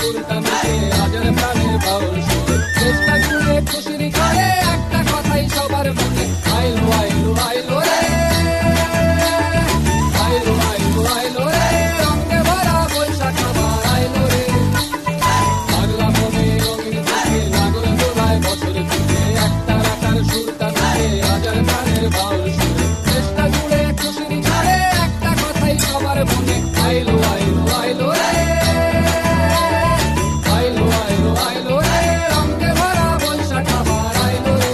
সুরটা মিশে আজের প্রাণের বাউল সুরে দেশটা জুড়ে খুশির ঝড়ে একটা কথাই সবার মনে আইলো আইলো আইলো রে আইলো আইলো আইলো রে রঙে ভরা বৈশাখ আবার আইলো রে পাগলা মনে রঙিন চোখে লাগল দোলায় বছর থেকে একটা রাখার সুরটা মিশে আজের প্রাণের বাউল সুরে দেশটা জুড়ে খুশির ঝড়ে একটা কথাই সবার মনে আইলো আইলো আইলো রে আইলো আইলো আইলো রে রঙে ভরা বৈশাখ আবার আইলো রে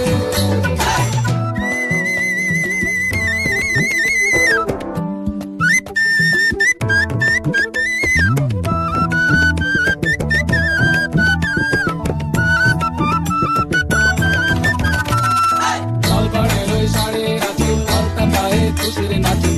লাল পাড়ের ওই শাড়ির আঁচল আলতা পায়ে খুশির নাচে